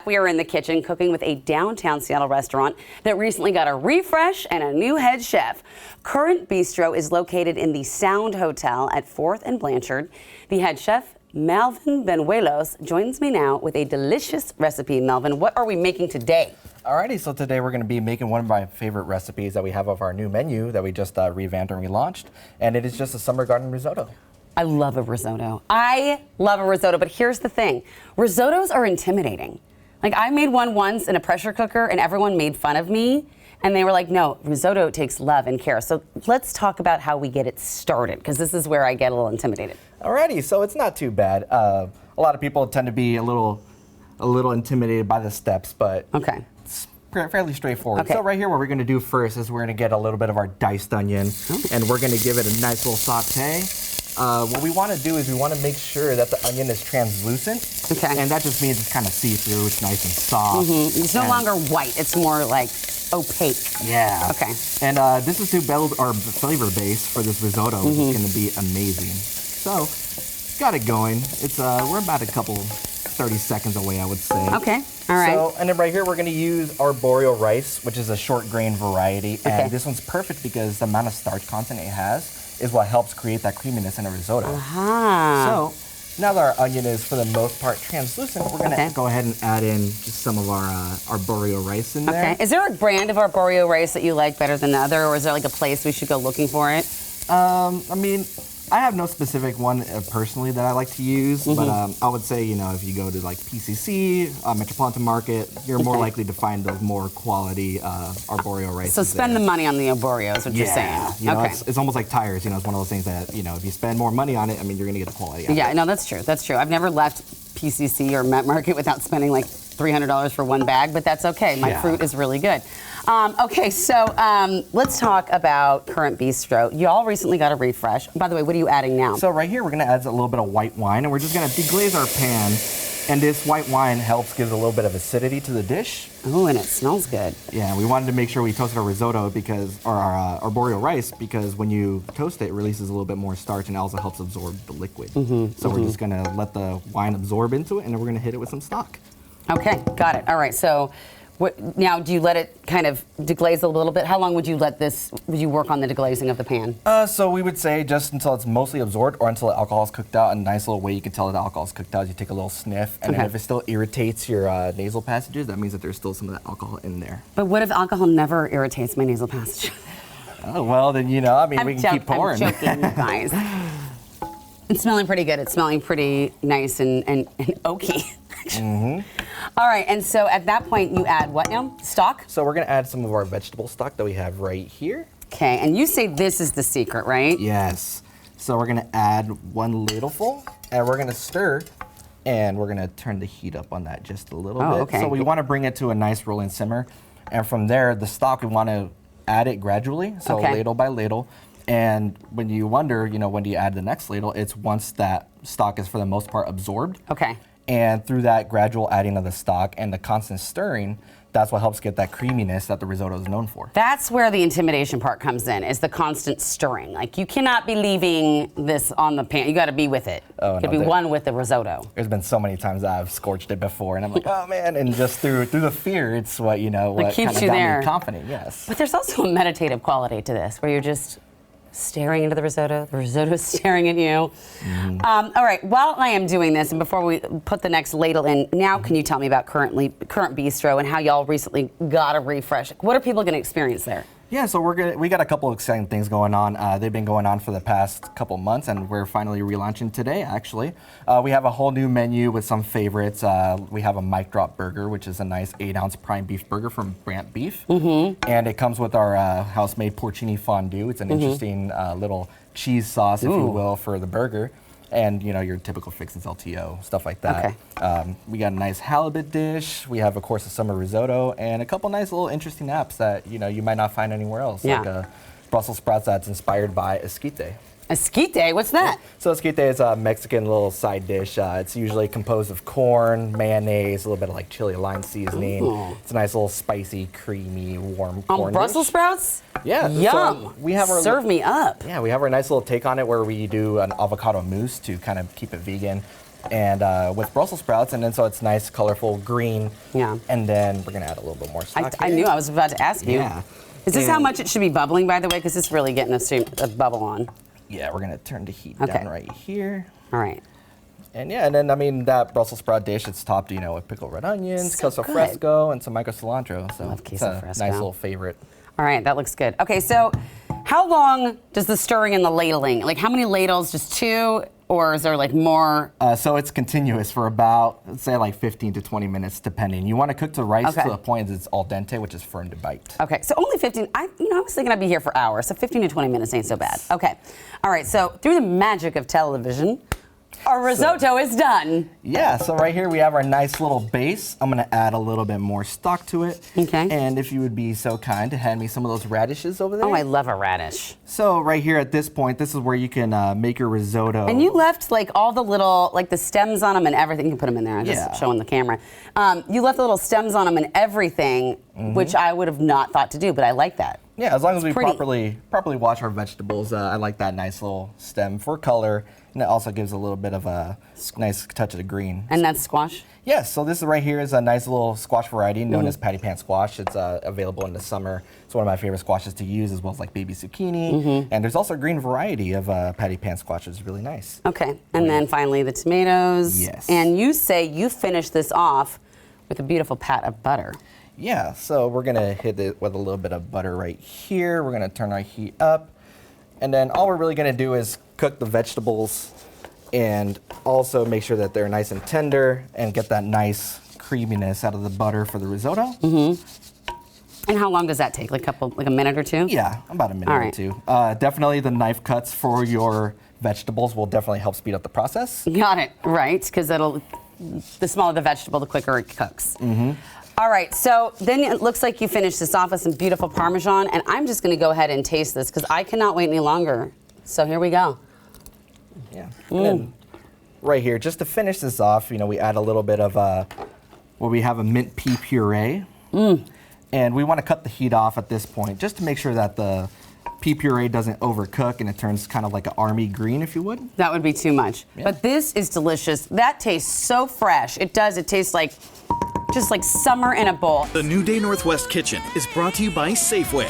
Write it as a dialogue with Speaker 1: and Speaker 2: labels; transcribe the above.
Speaker 1: We are in the kitchen cooking with a downtown Seattle restaurant that recently got a refresh and a new head chef. Currant Bistro is located in the Sound Hotel at 4th and Blanchard. The head chef, Melvin Banuelos, joins me now with a delicious recipe. Melvin, what are we making today?
Speaker 2: Alrighty, so today we're going to be making one of my favorite recipes that we have of our new menu that we just revamped and relaunched, and it is just a summer garden risotto.
Speaker 1: I love a risotto. I love a risotto, but here's the thing. Risottos are intimidating. Like, I made one once in a pressure cooker and everyone made fun of me. And they were like, no, risotto takes love and care. So let's talk about how we get it started, because this is where I get a little intimidated.
Speaker 2: Alrighty, so it's not too bad. A lot of people tend to be a little intimidated by the steps, but
Speaker 1: okay.
Speaker 2: It's fairly straightforward.
Speaker 1: Okay.
Speaker 2: So right here, what we're going to do first is we're going to get a little bit of our diced onion, and we're going to give it a nice little saute. What we want to do is we want to make sure that the onion is translucent.
Speaker 1: Okay.
Speaker 2: And that just means it's kind of see-through, it's nice and soft.
Speaker 1: Mm-hmm. It's no longer white, it's more like opaque.
Speaker 2: Yeah.
Speaker 1: Okay.
Speaker 2: And this is to build our flavor base for this risotto, which is going to be amazing. So, got it going. It's we're about a couple 30 seconds away, I would say.
Speaker 1: Okay. All right.
Speaker 2: So, and then right here, we're going to use arborio rice, which is a short grain variety.
Speaker 1: Okay.
Speaker 2: And this one's perfect because the amount of starch content it has is what helps create that creaminess in a risotto.
Speaker 1: Uh-huh.
Speaker 2: So, now that our onion is, for the most part, translucent, we're going to go ahead and add in just some of our arborio rice in there.
Speaker 1: Okay. Is there a brand of arborio rice that you like better than the other, or is there like a place we should go looking for it?
Speaker 2: I mean, I have no specific one personally that I like to use, but I would say, you know, if you go to like PCC, Metropolitan Market, you're more likely to find those more quality arborio rices.
Speaker 1: So spend the money on the arborio is what you're saying.
Speaker 2: You know,
Speaker 1: okay.
Speaker 2: it's almost like tires. You know, it's one of those things that, you know, if you spend more money on it, I mean, you're going to get the quality out of it.
Speaker 1: No, that's true. That's true. I've never left PCC or Met Market without spending like $300 for one bag, but that's okay. My fruit is really good. Okay, so let's talk about Currant Bistro. Y'all recently got a refresh. By the way, what are you adding now?
Speaker 2: So right here, we're going to add a little bit of white wine, and we're just going to deglaze our pan. And this white wine helps give a little bit of acidity to the dish.
Speaker 1: Oh, and it smells good.
Speaker 2: Yeah, we wanted to make sure we toasted our risotto because, or our arborio rice, because when you toast it, it releases a little bit more starch and also helps absorb the liquid. So we're just going to let the wine absorb into it, and then we're going to hit it with some stock.
Speaker 1: Okay, got it. All right, so now do you let it kind of deglaze a little bit? How long would you work on the deglazing of the pan?
Speaker 2: So we would say just until it's mostly absorbed or until the alcohol is cooked out. A nice little way you can tell that the alcohol is cooked out is you take a little sniff, and then if it still irritates your nasal passages, that means that there's still some of that alcohol in there.
Speaker 1: But what if alcohol never irritates my nasal passage?
Speaker 2: Oh, well, then, you know, I mean, we can keep pouring.
Speaker 1: I'm joking, you guys. It's smelling pretty good. It's smelling pretty nice and oaky. All right, and so at that point you add what now? Stock?
Speaker 2: So we're going to add some of our vegetable stock that we have right here.
Speaker 1: Okay, and you say this is the secret, right?
Speaker 2: Yes. So we're going to add 1 ladleful, and we're going to stir, and we're going to turn the heat up on that just a little bit.
Speaker 1: Okay.
Speaker 2: So we want to bring it to a nice rolling simmer, and from there, the stock, we want to add it gradually, so ladle by ladle. And when you wonder, you know, when do you add the next ladle, it's once that stock is for the most part absorbed.
Speaker 1: Okay.
Speaker 2: And through that gradual adding of the stock and the constant stirring, that's what helps get that creaminess that the risotto is known for. That's
Speaker 1: where the intimidation part comes in, is the constant stirring. Like, you cannot be leaving this on the pan. You got to be with it.
Speaker 2: Oh,
Speaker 1: you got to be one with the risotto.
Speaker 2: There's been so many times that I've scorched it before, and I'm like, oh man, and just through the fear, it's what, you know, what
Speaker 1: keeps
Speaker 2: kind of
Speaker 1: you
Speaker 2: got
Speaker 1: there.
Speaker 2: me confident, yes.
Speaker 1: But there's also a meditative quality to this, where you're just staring into the risotto is staring at you. All right, while I am doing this, and before we put the next ladle in, now can you tell me about Currant Bistro and how y'all recently got a refresh? What are people going to experience there?
Speaker 2: Yeah, so we got a couple of exciting things going on. They've been going on for the past couple months, and we're finally relaunching today, actually. We have a whole new menu with some favorites. We have a mic drop burger, which is a nice 8-ounce prime beef burger from Currant Beef. And it comes with our house-made porcini fondue. It's an interesting little cheese sauce, if you will, for the burger. And, you know, your typical fixins, LTO, stuff like that.
Speaker 1: Okay.
Speaker 2: We got a nice halibut dish. We have, of course, a summer risotto and a couple nice little interesting apps that, you know, you might not find anywhere else.
Speaker 1: Yeah.
Speaker 2: Like a Brussels sprouts that's inspired by esquite.
Speaker 1: Esquite, what's that?
Speaker 2: So esquite is a Mexican little side dish. It's usually composed of corn, mayonnaise, a little bit of like chili lime seasoning.
Speaker 1: Ooh.
Speaker 2: It's a nice little spicy, creamy, warm corn
Speaker 1: Brussels
Speaker 2: dish.
Speaker 1: sprouts?
Speaker 2: Yeah.
Speaker 1: Yum.
Speaker 2: So we have our
Speaker 1: Serve me up.
Speaker 2: Yeah, we have our nice little take on it where we do an avocado mousse to kind of keep it vegan. and with Brussels sprouts, and then so it's nice, colorful, green.
Speaker 1: Yeah.
Speaker 2: And then we're gonna add a little bit more stock.
Speaker 1: I knew I was about to ask you.
Speaker 2: Yeah.
Speaker 1: Is this how much it should be bubbling, by the way? Because it's really getting a bubble on.
Speaker 2: Yeah, we're gonna turn the heat
Speaker 1: Okay.
Speaker 2: down right here.
Speaker 1: All right.
Speaker 2: And yeah, and then I mean that Brussels sprout dish, it's topped, with pickled red onions,
Speaker 1: So
Speaker 2: queso
Speaker 1: good.
Speaker 2: fresco, and some micro cilantro. So
Speaker 1: Love
Speaker 2: it's
Speaker 1: queso
Speaker 2: a
Speaker 1: fresco.
Speaker 2: nice little favorite.
Speaker 1: All right, that looks good. Okay, so how long does the stirring and the ladling? Like how many ladles? Just 2, or is there like more?
Speaker 2: So it's continuous for about, let's say, like 15 to 20 minutes, depending. You want to cook the rice
Speaker 1: Okay.
Speaker 2: to the point that it's al dente, which is firm to bite.
Speaker 1: Okay, so only 15. I was thinking I'd be here for hours, so 15 to 20 minutes ain't so bad. Okay, all right. So through the magic of television, our risotto is done.
Speaker 2: Yeah, so right here we have our nice little base. I'm gonna add a little bit more stock to it.
Speaker 1: Okay.
Speaker 2: And if you would be so kind to hand me some of those radishes over there.
Speaker 1: Oh, I love a radish.
Speaker 2: So right here at this point, this is where you can make your risotto.
Speaker 1: And you left like all the little, like the stems on them and everything. You can put them in there. I'm just
Speaker 2: Yeah.
Speaker 1: showing the camera. You left the little stems on them and everything, which I would have not thought to do, but I like that.
Speaker 2: Yeah, as long as we
Speaker 1: pretty.
Speaker 2: properly wash our vegetables, I like that nice little stem for color, and it also gives a little bit of a nice touch of the green.
Speaker 1: And that's squash?
Speaker 2: Yes, so this right here is a nice little squash variety known as patty pan squash. It's available in the summer. It's one of my favorite squashes to use, as well as like baby zucchini. And there's also a green variety of patty pan squash, which is really nice.
Speaker 1: Okay, and then finally the tomatoes.
Speaker 2: Yes.
Speaker 1: And you say you finish this off with a beautiful pat of butter.
Speaker 2: Yeah, so we're gonna hit it with a little bit of butter right here. We're gonna turn our heat up. And then all we're really gonna do is cook the vegetables and also make sure that they're nice and tender and get that nice creaminess out of the butter for the risotto.
Speaker 1: And how long does that take? Like a minute or two?
Speaker 2: Yeah, about a minute
Speaker 1: All
Speaker 2: or
Speaker 1: right.
Speaker 2: two. Definitely the knife cuts for your vegetables will definitely help speed up the process.
Speaker 1: Got it, right, because the smaller the vegetable, the quicker it cooks. All right, so then it looks like you finished this off with some beautiful Parmesan, and I'm just gonna go ahead and taste this because I cannot wait any longer. So here we go.
Speaker 2: Yeah. And then right here, just to finish this off, we add a little bit of we have a mint pea puree. And we want to cut the heat off at this point just to make sure that the pea puree doesn't overcook and it turns kind of like an army green, if you would.
Speaker 1: That would be too much.
Speaker 2: Yeah.
Speaker 1: But this is delicious. That tastes so fresh. It does. It tastes like just like summer in a bowl.
Speaker 3: The New Day Northwest Kitchen is brought to you by Safeway.